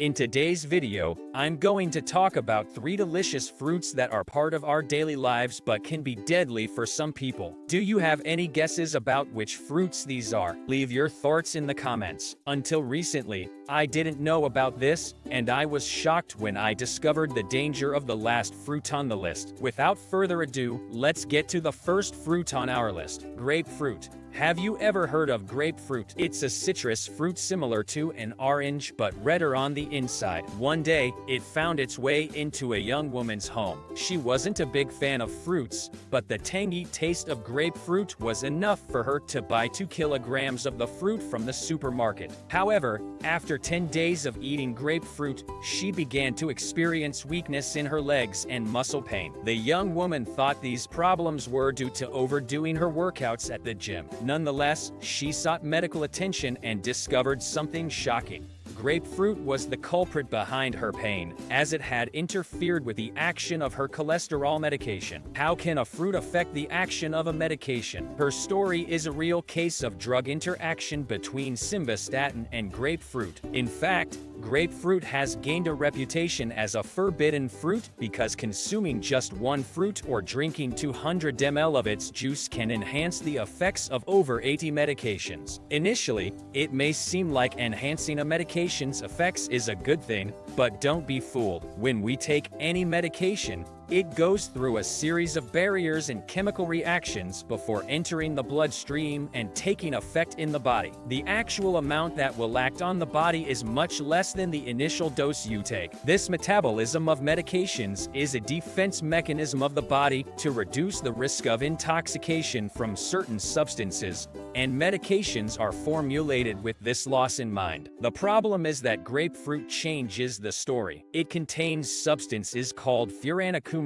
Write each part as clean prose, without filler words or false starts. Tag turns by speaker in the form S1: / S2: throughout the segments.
S1: In today's video, I'm going to talk about 3 delicious fruits that are part of our daily lives but can be deadly for some people. Do you have any guesses about which fruits these are? Leave your thoughts in the comments. Until recently, I didn't know about this, and I was shocked when I discovered the danger of the last fruit on the list. Without further ado, let's get to the first fruit on our list: grapefruit. Have you ever heard of grapefruit? It's a citrus fruit similar to an orange but redder on the inside. One day, it found its way into a young woman's home. She wasn't a big fan of fruits, but the tangy taste of grapefruit was enough for her to buy 2 kilograms of the fruit from the supermarket. However, after 10 days of eating grapefruit, she began to experience weakness in her legs and muscle pain. The young woman thought these problems were due to overdoing her workouts at the gym. Nonetheless, she sought medical attention and discovered something shocking. Grapefruit was the culprit behind her pain, as it had interfered with the action of her cholesterol medication. How can a fruit affect the action of a medication? Her story is a real case of drug interaction between simvastatin and grapefruit. In fact, grapefruit has gained a reputation as a forbidden fruit because consuming just one fruit or drinking 200 ml of its juice can enhance the effects of over 80 medications. Initially, it may seem like enhancing a medication's effects is a good thing, but don't be fooled. When we take any medication, it goes through a series of barriers and chemical reactions before entering the bloodstream and taking effect in the body. The actual amount that will act on the body is much less than the initial dose you take. This metabolism of medications is a defense mechanism of the body to reduce the risk of intoxication from certain substances, and medications are formulated with this loss in mind. The problem is that grapefruit changes the story. It contains substances called furanocoumarins,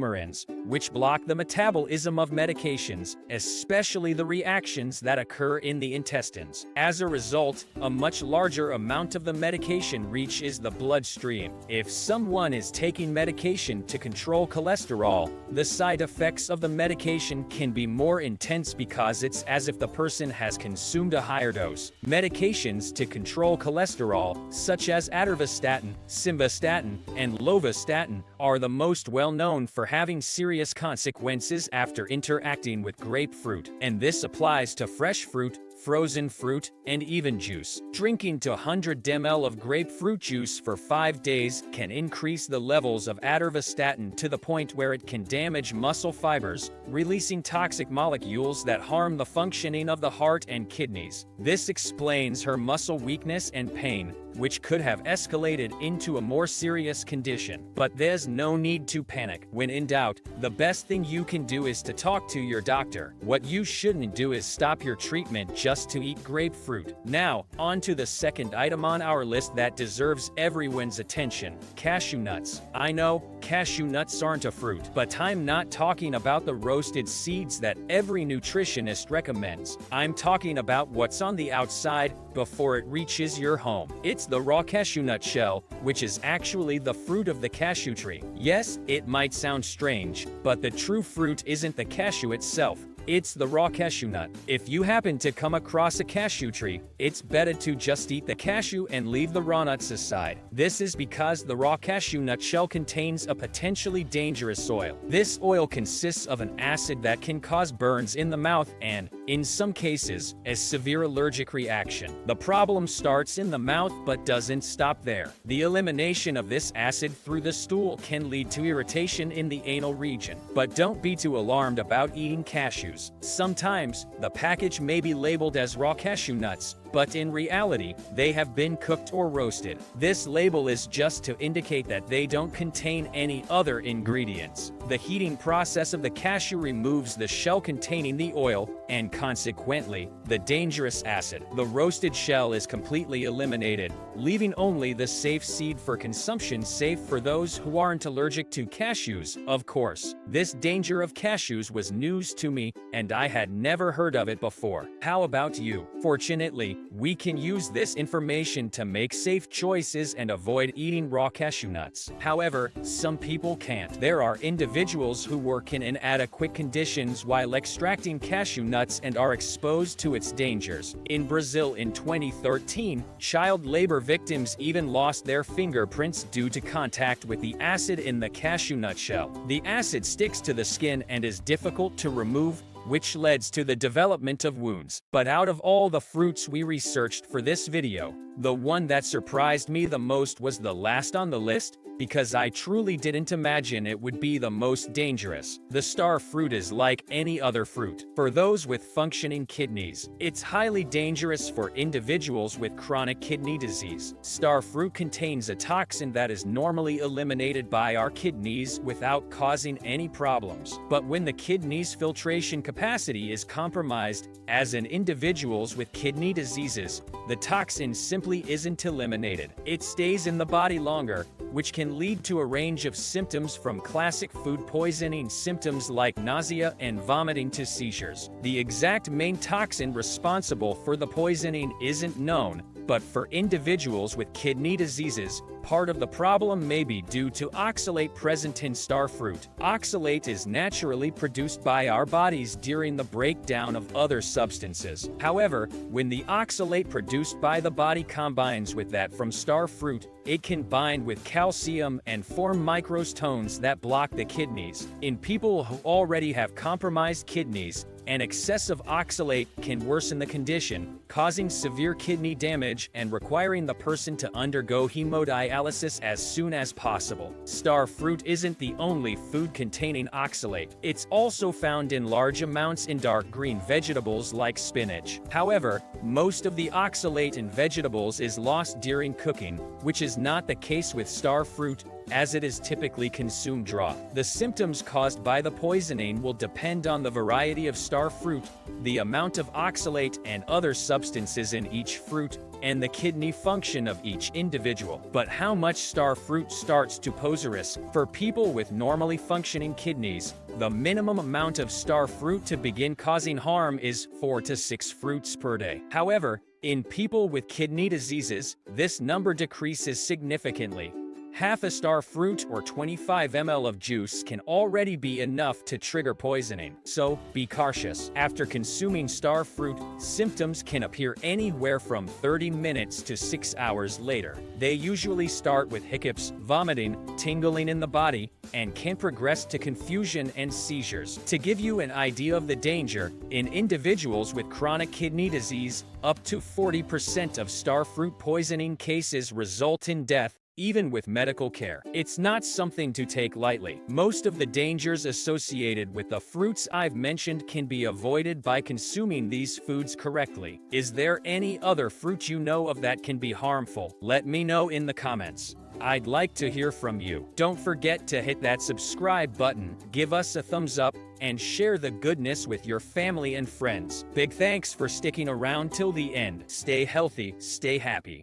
S1: which block the metabolism of medications, especially the reactions that occur in the intestines. As a result, a much larger amount of the medication reaches the bloodstream. If someone is taking medication to control cholesterol, the side effects of the medication can be more intense because it's as if the person has consumed a higher dose. Medications to control cholesterol, such as atorvastatin, simvastatin, and lovastatin, are the most well-known for having serious consequences after interacting with grapefruit, and this applies to fresh fruit, frozen fruit, and even juice. Drinking 200 ml of grapefruit juice for 5 days can increase the levels of atorvastatin to the point where it can damage muscle fibers, releasing toxic molecules that harm the functioning of the heart and kidneys. This explains her muscle weakness and pain, which could have escalated into a more serious condition. But there's no need to panic. When in doubt, the best thing you can do is to talk to your doctor. What you shouldn't do is stop your treatment just to eat grapefruit. Now, on to the second item on our list that deserves everyone's attention: cashew nuts. I know, cashew nuts aren't a fruit, but I'm not talking about the roasted seeds that every nutritionist recommends. I'm talking about what's on the outside before it reaches your home. It's the raw cashew nut shell, which is actually the fruit of the cashew tree. Yes, it might sound strange, but the true fruit isn't the cashew itself. It's the raw cashew nut. If you happen to come across a cashew tree, it's better to just eat the cashew and leave the raw nuts aside. This is because the raw cashew nut shell contains a potentially dangerous oil. This oil consists of an acid that can cause burns in the mouth and, in some cases, a severe allergic reaction. The problem starts in the mouth but doesn't stop there. The elimination of this acid through the stool can lead to irritation in the anal region. But don't be too alarmed about eating cashews. Sometimes, the package may be labeled as raw cashew nuts, but in reality, they have been cooked or roasted. This label is just to indicate that they don't contain any other ingredients. The heating process of the cashew removes the shell containing the oil, and consequently, the dangerous acid. The roasted shell is completely eliminated, leaving only the safe seed for consumption, safe for those who aren't allergic to cashews, of course. This danger of cashews was news to me, and I had never heard of it before. How about you? Fortunately, we can use this information to make safe choices and avoid eating raw cashew nuts. However, some people can't. There are individuals individuals who work in inadequate conditions while extracting cashew nuts and are exposed to its dangers. In Brazil in 2013, child labor victims even lost their fingerprints due to contact with the acid in the cashew nut shell. The acid sticks to the skin and is difficult to remove, which leads to the development of wounds. But out of all the fruits we researched for this video, the one that surprised me the most was the last on the list, because I truly didn't imagine it would be the most dangerous. The star fruit is like any other fruit. For those with functioning kidneys, it's highly dangerous for individuals with chronic kidney disease. Star fruit contains a toxin that is normally eliminated by our kidneys without causing any problems. But when the kidney's filtration capacity is compromised, as in individuals with kidney diseases, the toxin simply isn't eliminated. It stays in the body longer, which can lead to a range of symptoms from classic food poisoning symptoms like nausea and vomiting to seizures. The exact main toxin responsible for the poisoning isn't known, but for individuals with kidney diseases, part of the problem may be due to oxalate present in star fruit. Oxalate is naturally produced by our bodies during the breakdown of other substances. However, when the oxalate produced by the body combines with that from star fruit, it can bind with calcium and form microstones that block the kidneys. In people who already have compromised kidneys, an excessive oxalate can worsen the condition, causing severe kidney damage and requiring the person to undergo hemodialysis as soon as possible. Star fruit isn't the only food containing oxalate. It's also found in large amounts in dark green vegetables like spinach. However, most of the oxalate in vegetables is lost during cooking, which is not the case with star fruit, as it is typically consumed raw. The symptoms caused by the poisoning will depend on the variety of star fruit, the amount of oxalate and other substances in each fruit, and the kidney function of each individual. But how much star fruit starts to pose a risk? For people with normally functioning kidneys, the minimum amount of star fruit to begin causing harm is 4 to 6 fruits per day. However, in people with kidney diseases, this number decreases significantly. Half a star fruit or 25 ml of juice can already be enough to trigger poisoning, so be cautious. After consuming star fruit, symptoms can appear anywhere from 30 minutes to 6 hours later. They usually start with hiccups, vomiting, tingling in the body, and can progress to confusion and seizures. To give you an idea of the danger, in individuals with chronic kidney disease, up to 40% of star fruit poisoning cases result in death, even with medical care. It's not something to take lightly. Most of the dangers associated with the fruits I've mentioned can be avoided by consuming these foods correctly. Is there any other fruit you know of that can be harmful? Let me know in the comments. I'd like to hear from you. Don't forget to hit that subscribe button, give us a thumbs up, and share the goodness with your family and friends. Big thanks for sticking around till the end. Stay healthy, stay happy.